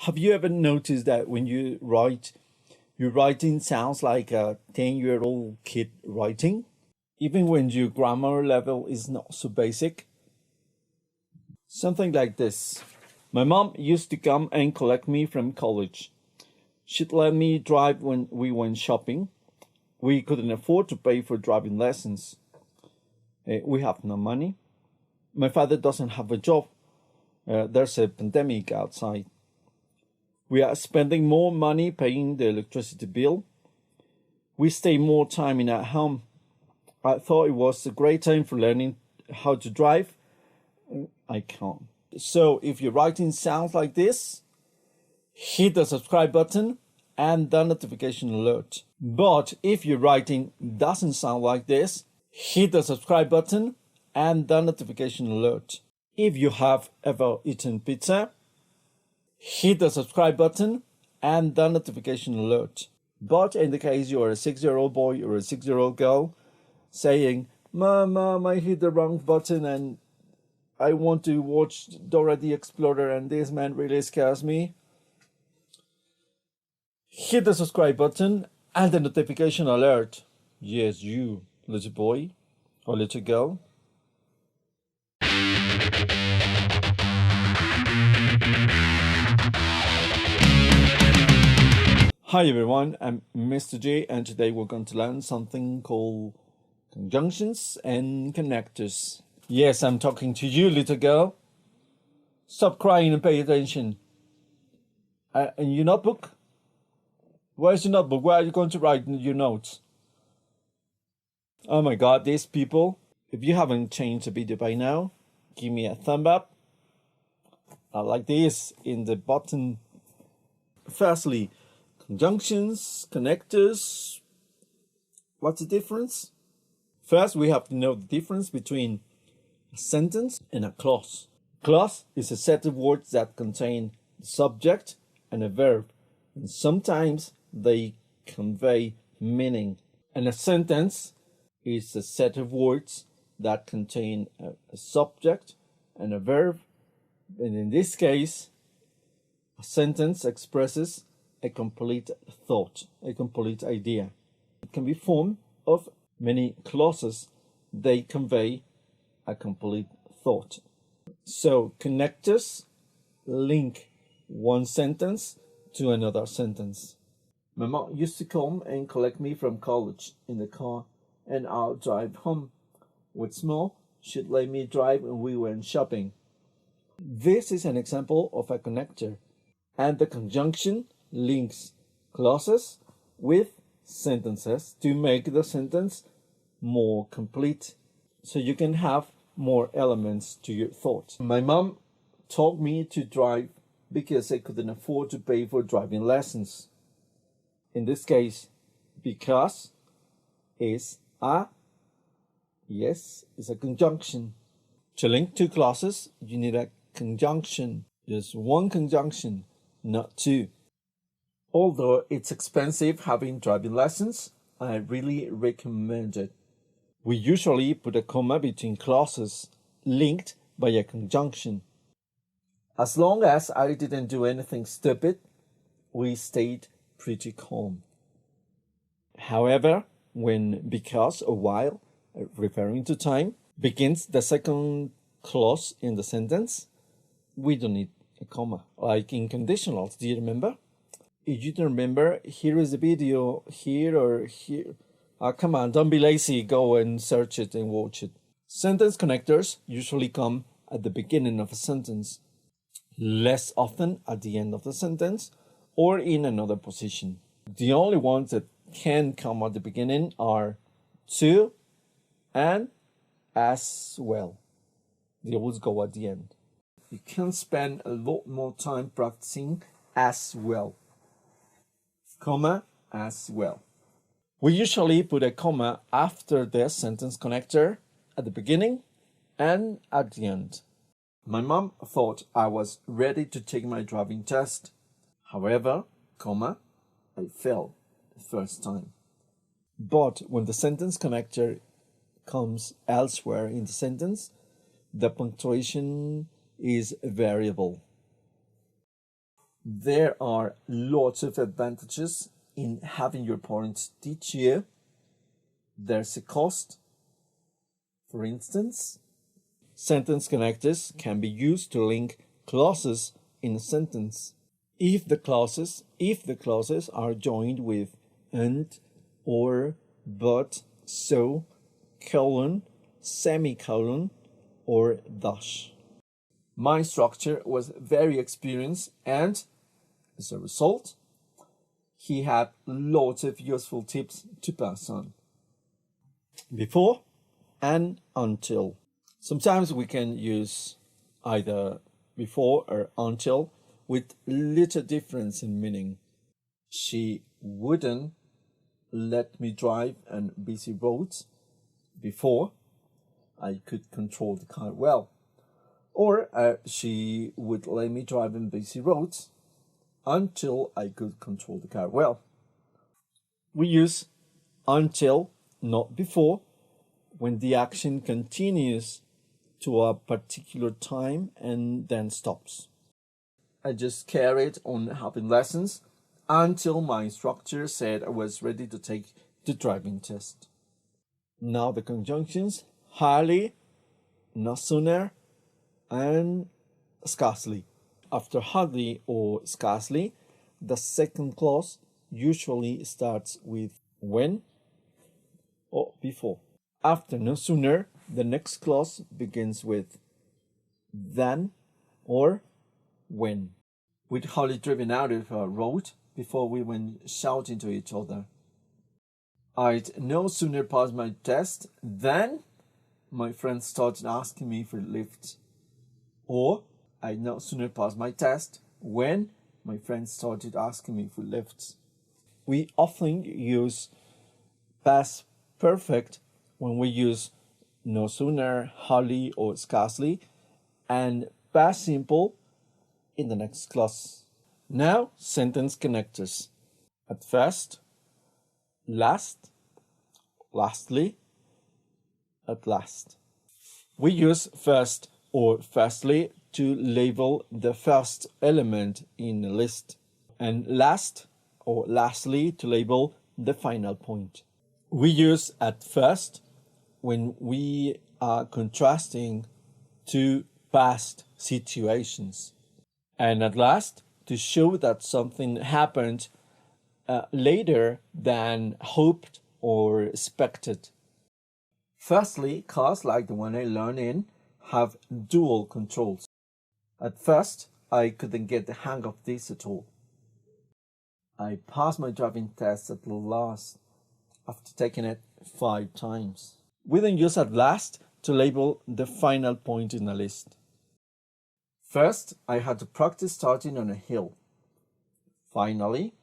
Have you ever noticed that when you write, your writing sounds like a 10-year-old kid writing? Even when your grammar level is not so basic? Something like this. My mom used to come and collect me from college. She'd let me drive when we went shopping. We couldn't afford to pay for driving lessons. We have no money. My father doesn't have a job. There's a pandemic outside. We are spending more money paying the electricity bill. We stay more time in at home. I thought it was a great time for learning how to drive. I can't. So if your writing sounds like this, hit the subscribe button and the notification alert. But if your writing doesn't sound like this, hit the subscribe button and the notification alert. If you have ever eaten pizza, hit the subscribe button and the notification alert. But in the case you are a 6-year-old boy or a 6-year-old girl saying, Mom, I hit the wrong button and I want to watch Dora the Explorer and this man really scares me, hit the subscribe button and the notification alert. Yes, you, little boy or little girl. Hi everyone, I'm Mr. J and today we're going to learn something called conjunctions and connectors. Yes, I'm talking to you, little girl. Stop crying and pay attention. And your notebook? Where's your notebook? Where are you going to write your notes? Oh my god, these people. If you haven't changed the video by now, give me a thumb up. Like this in the button. Firstly, conjunctions, connectors. What's the difference? First, we have to know the difference between a sentence and a clause. Clause is a set of words that contain the subject and a verb, and sometimes they convey meaning. And a sentence is a set of words that contain a subject and a verb, and in this case, a sentence expresses a complete thought, a complete idea. It can be formed of many clauses. They convey a complete thought. So connectors link one sentence to another sentence. My mom used to come and collect me from college in the car and I'll drive home. What's small, she'd let me drive when we went shopping. This is an example of a connector, and the conjunction links clauses with sentences to make the sentence more complete, so you can have more elements to your thought. My mom taught me to drive because I couldn't afford to pay for driving lessons. In this case, because is a conjunction. To link two clauses, you need a conjunction. Just one conjunction, not two. Although it's expensive having driving lessons, I really recommend it. We usually put a comma between clauses linked by a conjunction. As long as I didn't do anything stupid, we stayed pretty calm. However, when because or while, referring to time, begins the second clause in the sentence, we don't need a comma, like in conditionals. Do you remember? If you don't remember, here is the video, here or here. Come on, don't be lazy, go and search it and watch it. Sentence connectors usually come at the beginning of a sentence, less often at the end of the sentence or in another position. The only ones that can come at the beginning are to and as well. They always go at the end. You can spend a lot more time practicing as well. Comma, as well. We usually put a comma after the sentence connector at the beginning and at the end. My mom thought I was ready to take my driving test. However, comma, I failed the first time. But when the sentence connector comes elsewhere in the sentence, the punctuation is variable. There are lots of advantages in having your parents teach you. There's a cost. For instance, sentence connectors can be used to link clauses in a sentence. If the clauses are joined with and, or, but, so, colon, semicolon, or dash. My instructor was very experienced, and as a result, he had lots of useful tips to pass on. Before and until. Sometimes we can use either before or until with little difference in meaning. She wouldn't let me drive on busy roads before I could control the car well. Or she would let me drive on busy roads until I could control the car well. We use until, not before, when the action continues to a particular time and then stops. I just carried on having lessons until my instructor said I was ready to take the driving test. Now the conjunctions hardly, no sooner, and scarcely. After hardly or scarcely, the second clause usually starts with when or before. After no sooner, the next clause begins with than or when. We'd hardly driven out of a road before we went shouting to each other. I'd no sooner passed my test than my friends started asking me for lifts. Or I'd no sooner passed my test when my friends started asking me for lifts. We often use past perfect when we use no sooner, hardly, or scarcely, and past simple in the next clause. Now, sentence connectors. At first, last, lastly, at last. We use first or firstly to label the first element in a list, and last or lastly to label the final point. We use at first when we are contrasting two past situations, and at last to show that something happened later than hoped or expected. Firstly, cars like the one I learned in have dual controls. At first, I couldn't get the hang of this at all. I passed my driving test at last after taking it 5 times. We then use at last to label the final point in a list. First, I had to practice starting on a hill. Finally,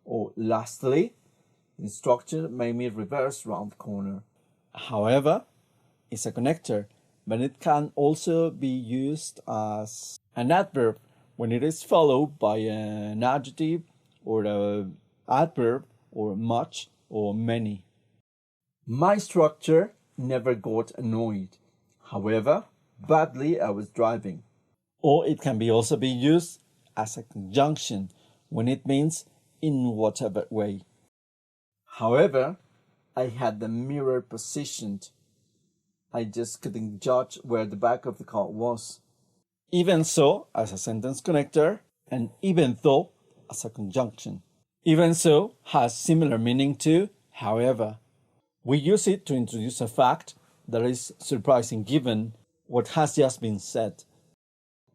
or lastly, the instructor made me reverse round the corner. However, it's a connector, but it can also be used as an adverb when it is followed by an adjective or an adverb or much or many. My instructor never got annoyed. However, badly I was driving. Or it can be also be used as a conjunction when it means in whatever way. However, I had the mirror positioned. I just couldn't judge where the back of the car was. Even so, as a sentence connector, and even though as a conjunction. Even so has similar meaning to however. We use it to introduce a fact that is surprising given what has just been said.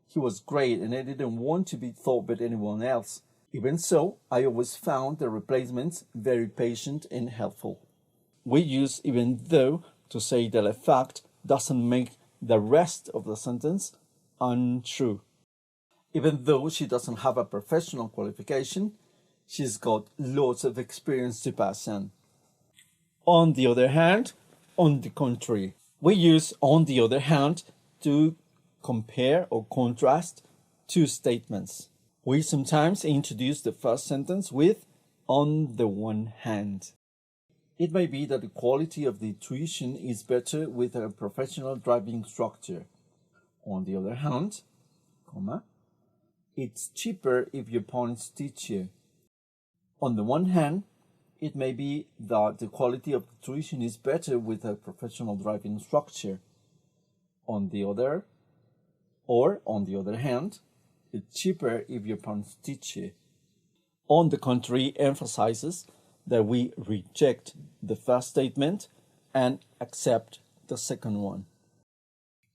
He was great and I didn't want to be thought by anyone else. Even so, I always found the replacements very patient and helpful. We use even though to say that a fact doesn't make the rest of the sentence untrue. Even though she doesn't have a professional qualification, she's got lots of experience to pass on. On the other hand, on the contrary, we use on the other hand to compare or contrast two statements. We sometimes introduce the first sentence with on the one hand. It may be that the quality of the tuition is better with a professional driving instructor. On the other hand, comma, It's cheaper if your parents teach you. On the one hand, it may be that the quality of the tuition is better with a professional driving instructor. On the other hand, it's cheaper if your parents teach you. On the contrary, emphasizes that we reject the first statement and accept the second one.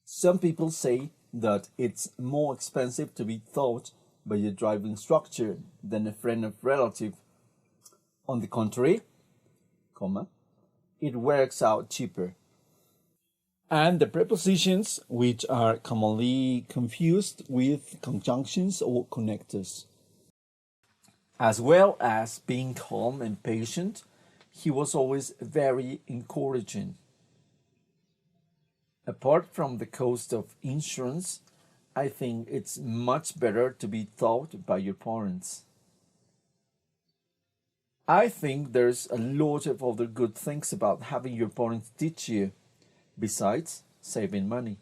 Some people say that it's more expensive to be taught by a driving instructor than a friend or relative. On the contrary, it works out cheaper. And the prepositions, which are commonly confused with conjunctions or connectors. As well as being calm and patient, he was always very encouraging. Apart from the cost of insurance, I think it's much better to be taught by your parents. I think there's a lot of other good things about having your parents teach you, besides saving money.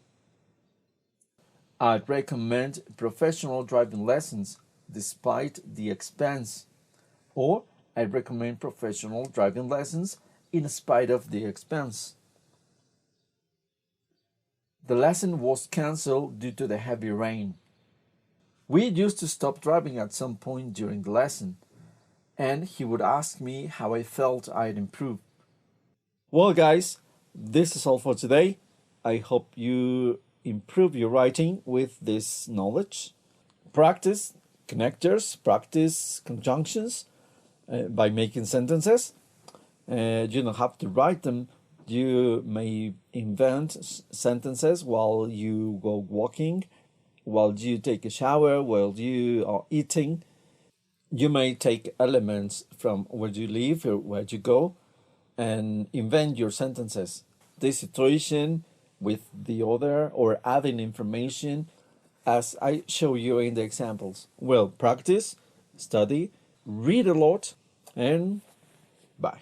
I'd recommend professional driving lessons despite the expense, or I'd recommend professional driving lessons in spite of the expense. The lesson was cancelled due to the heavy rain. We used to stop driving at some point during the lesson, and he would ask me how I felt I'd improved. Well, guys, this is all for today. I hope you improve your writing with this knowledge. Practice connectors, practice conjunctions by making sentences. You don't have to write them. You may invent sentences while you go walking, while you take a shower, while you are eating. You may take elements from where you live or where you go and invent your sentences. This situation with the other or adding information as I show you in the examples. Well, practice, study, read a lot, and bye.